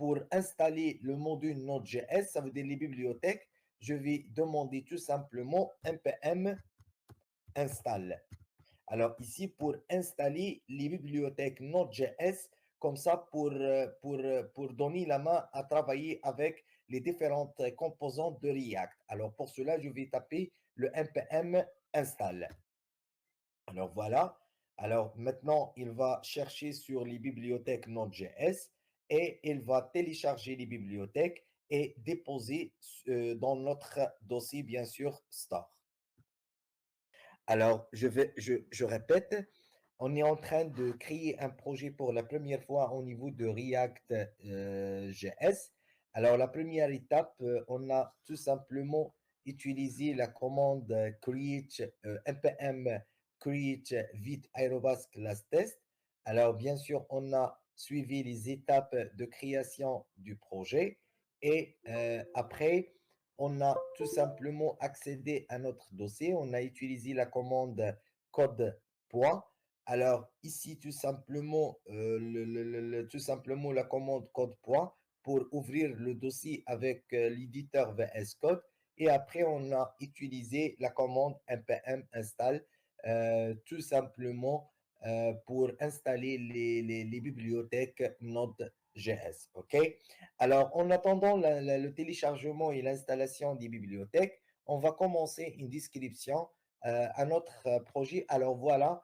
pour installer le module Node.js, ça veut dire les bibliothèques, je vais demander tout simplement npm install. Alors ici, pour installer les bibliothèques Node.js, comme ça, pour donner la main à travailler avec les différentes composantes de React. Alors pour cela, je vais taper le npm install. Alors voilà. Alors maintenant, il va chercher sur les bibliothèques Node.js et il va télécharger les bibliothèques et déposer dans notre dossier, bien sûr, Star. Alors, je répète, on est en train de créer un projet pour la première fois au niveau de React JS. Alors, la première étape, on a tout simplement utilisé la commande create npm create vite aerobus class test. Alors, bien sûr, on a suivi les étapes de création du projet et après, on a tout simplement accédé à notre dossier. On a utilisé la commande code point. Alors ici, tout simplement, tout simplement la commande code point pour ouvrir le dossier avec l'éditeur VS Code. Et après, on a utilisé la commande npm install tout simplement pour installer les bibliothèques Node.js. OK? Alors, en attendant le téléchargement et l'installation des bibliothèques, on va commencer une description à notre projet. Alors voilà,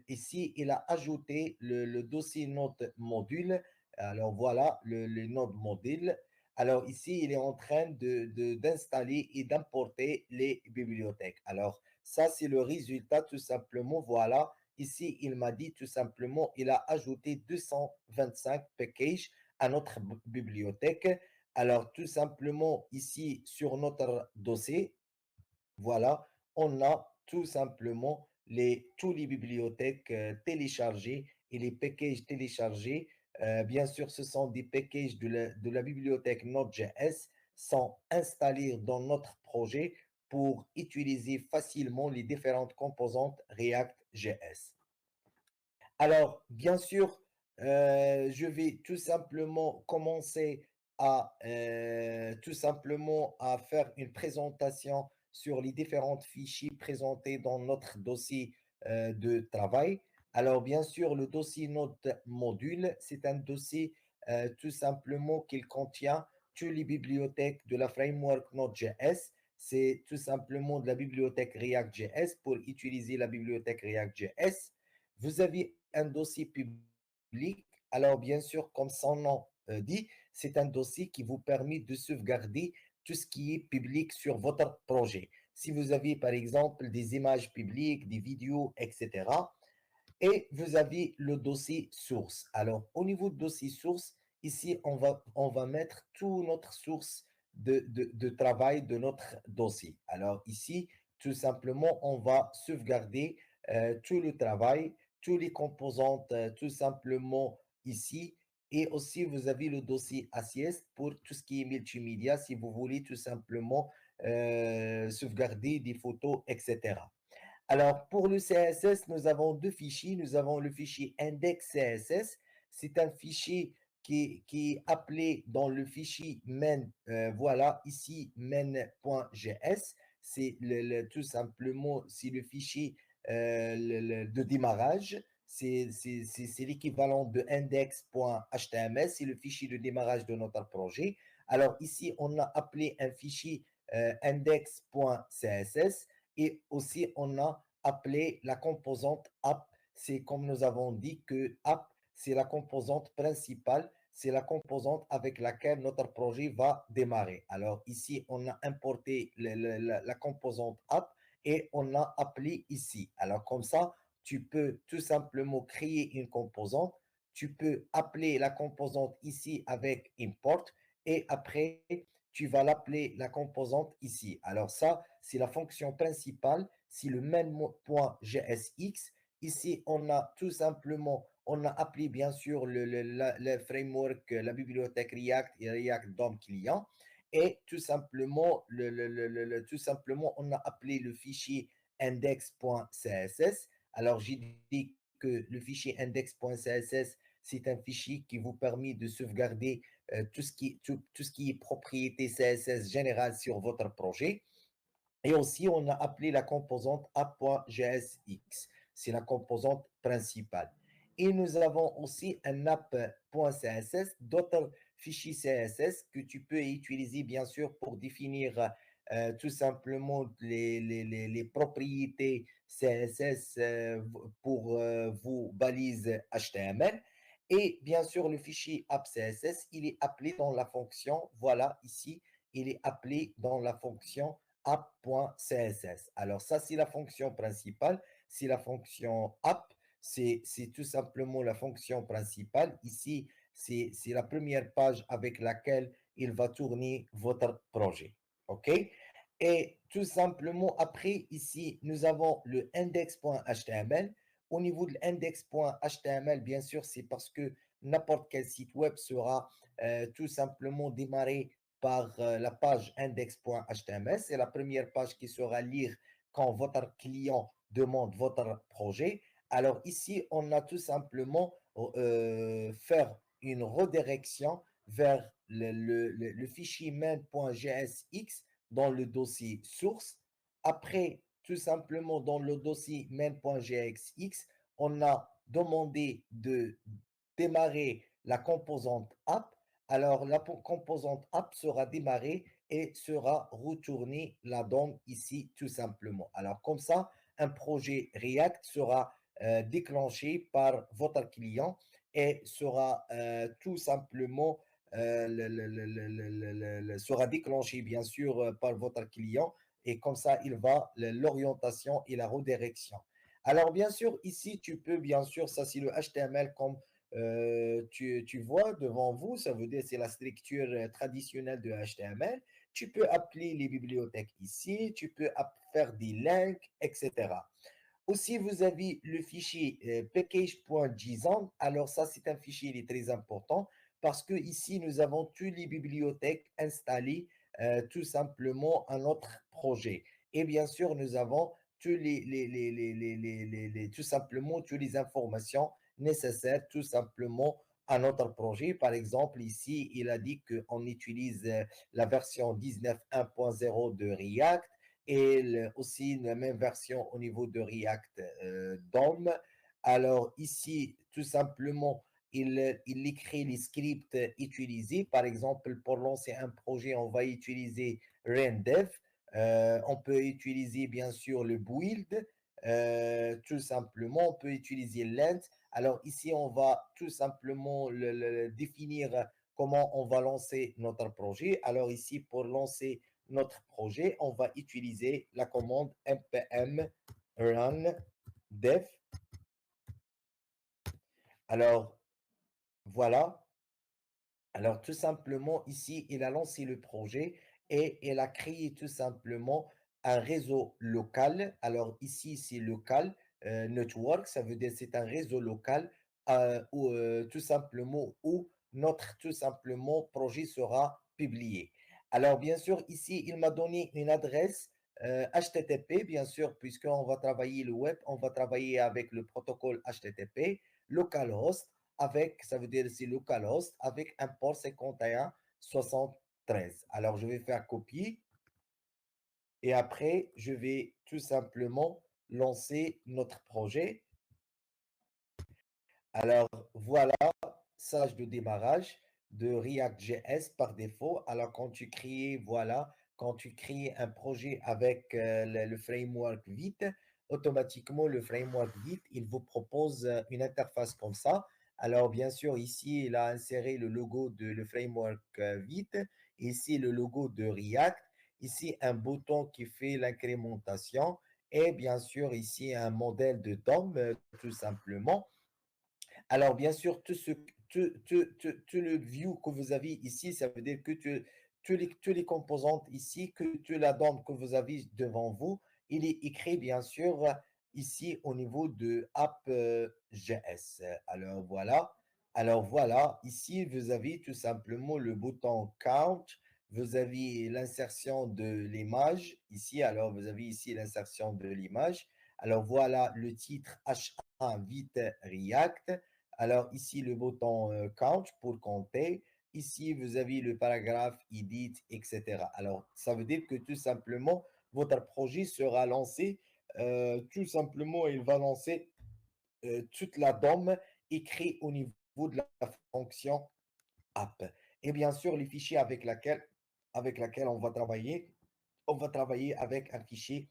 ici, il a ajouté le dossier Node module. Alors voilà, le Node module. Alors ici, il est en train d'installer et d'importer les bibliothèques. Alors ça, c'est le résultat tout simplement. Voilà, ici, il m'a dit tout simplement, il a ajouté 225 packages à notre bibliothèque. Alors, tout simplement, ici, sur notre dossier, voilà, on a tout simplement tous les bibliothèques téléchargées et les packages téléchargés. Bien sûr, ce sont des packages de la bibliothèque Node.js sont installés dans notre projet pour utiliser facilement les différentes composantes React.js. Alors, bien sûr, je vais tout simplement commencer tout simplement à faire une présentation sur les différents fichiers présentés dans notre dossier de travail. Alors, bien sûr, le dossier Node module, c'est un dossier tout simplement qui contient toutes les bibliothèques de la framework Node.js. C'est tout simplement de la bibliothèque React.js pour utiliser la bibliothèque React.js. Vous avez un dossier public. Alors, bien sûr, comme son nom dit, c'est un dossier qui vous permet de sauvegarder tout ce qui est public sur votre projet. Si vous avez, par exemple, des images publiques, des vidéos, etc. Et vous avez le dossier source. Alors, au niveau de dossier source, ici, on va mettre toute notre source de travail de notre dossier. Alors, ici, tout simplement, on va sauvegarder tout le travail, toutes les composantes, tout simplement ici. Et aussi, vous avez le dossier ACS pour tout ce qui est multimédia, si vous voulez tout simplement sauvegarder des photos, etc. Alors, pour le CSS, nous avons deux fichiers. Nous avons le fichier index.css. C'est un fichier qui est appelé dans le fichier main. Voilà, ici, main.js. C'est tout simplement, c'est le fichier de démarrage. C'est l'équivalent de index.html. C'est le fichier de démarrage de notre projet. Alors, ici, on a appelé un fichier index.css. Et aussi, on a appelé la composante app. C'est comme nous avons dit que app, c'est la composante principale, c'est la composante avec laquelle notre projet va démarrer. Alors ici, on a importé la composante app et on a appelé ici. Alors comme ça, tu peux tout simplement créer une composante. Tu peux appeler la composante ici avec import et après, tu vas l'appeler la composante ici. Alors ça, c'est la fonction principale, c'est le main.jsx. Ici, on a tout simplement, on a appelé bien sûr le framework, la bibliothèque React et React DOM client. Et tout simplement, tout simplement, on a appelé le fichier index.css. Alors, j'ai dit que le fichier index.css, c'est un fichier qui vous permet de sauvegarder tout ce qui est propriété CSS générale sur votre projet. Et aussi, on a appelé la composante app.jsx. C'est la composante principale. Et nous avons aussi un app.css, d'autres fichiers CSS que tu peux utiliser, bien sûr, pour définir tout simplement les propriétés CSS pour vos balises HTML. Et bien sûr, le fichier app.css, il est appelé dans la fonction, voilà, ici, il est appelé dans la fonction app.css. Alors ça, c'est la fonction principale. C'est la fonction app. C'est tout simplement la fonction principale. Ici, c'est la première page avec laquelle il va tourner votre projet. OK? Et tout simplement, après, ici, nous avons le index.html. Au niveau de l'index.html, bien sûr, c'est parce que n'importe quel site web sera tout simplement démarré par la page index.html. C'est la première page qui sera lire quand votre client demande votre projet. Alors ici, on a tout simplement faire une redirection vers le fichier main.jsx dans le dossier source. Après, tout simplement, dans le dossier main.jsx, on a demandé de démarrer la composante app. Alors, la composante app sera démarrée et sera retournée la DOM ici tout simplement. Alors, comme ça, un projet React sera déclenché par votre client et sera tout simplement sera déclenché bien sûr par votre client et comme ça, il va l'orientation et la redirection. Alors, bien sûr, ici, tu peux, bien sûr, ça c'est le HTML comme tu vois devant vous, ça veut dire c'est la structure traditionnelle de HTML. Tu peux appeler les bibliothèques ici, tu peux faire des links, etc. Aussi, vous avez le fichier package.json. Alors ça, c'est un fichier il est très important parce que ici, nous avons toutes les bibliothèques installées tout simplement à notre projet. Et bien sûr, nous avons tout simplement toutes les informations nécessaires tout simplement à notre projet. Par exemple, ici, il a dit qu'on utilise la version 19.1.0 de React et aussi la même version au niveau de React DOM. Alors ici, tout simplement, il écrit les scripts utilisés. Par exemple, pour lancer un projet, on va utiliser RenDev. On peut utiliser bien sûr le build. Tout simplement, on peut utiliser lent. Alors ici, on va tout simplement définir comment on va lancer notre projet. Alors ici, pour lancer notre projet, on va utiliser la commande npm run dev. Alors, voilà. Alors, tout simplement, ici, il a lancé le projet et il a créé tout simplement un réseau local. Alors, ici, c'est local network, ça veut dire c'est un réseau local où, tout simplement où notre tout simplement projet sera publié. Alors, bien sûr, ici, il m'a donné une adresse HTTP, bien sûr, puisqu'on va travailler le web, on va travailler avec le protocole HTTP, localhost avec, ça veut dire c'est localhost, avec un port 5173. Alors, je vais faire copier et après, je vais tout simplement lancer notre projet. Alors, voilà, sage de démarrage de React.js par défaut. Alors, quand tu crées, voilà, quand tu crées un projet avec le framework Vite, automatiquement, le framework Vite, il vous propose une interface comme ça. Alors, bien sûr, ici, il a inséré le logo de le framework Vite. Ici, le logo de React. Ici, un bouton qui fait l'incrémentation. Et bien sûr, ici, un modèle de DOM, tout simplement. Alors, bien sûr, tout le view que vous avez ici, ça veut dire que tous les composantes ici, que toute la DOM que vous avez devant vous, il est écrit, bien sûr, ici au niveau de app.js. Alors, voilà. Alors, voilà. Ici, vous avez tout simplement le bouton Count. Vous avez l'insertion de l'image. Ici, alors, vous avez ici l'insertion de l'image. Alors, voilà le titre H1 Vite React. Alors ici, le bouton Count pour compter. Ici, vous avez le paragraphe edit, etc. Alors, ça veut dire que tout simplement, votre projet sera lancé. Tout simplement, il va lancer toute la DOM écrite au niveau de la fonction app. Et bien sûr, les fichiers avec laquelle on va travailler avec un fichier,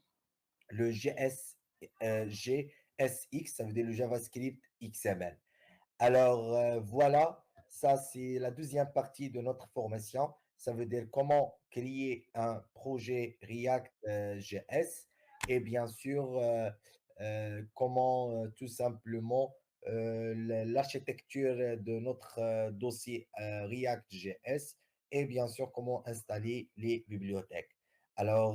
le GSX, ça veut dire le JavaScript XML. Alors, voilà, ça c'est la deuxième partie de notre formation. Ça veut dire comment créer un projet React JS et bien sûr, comment tout simplement l'architecture de notre dossier React JS et bien sûr comment installer les bibliothèques. Alors,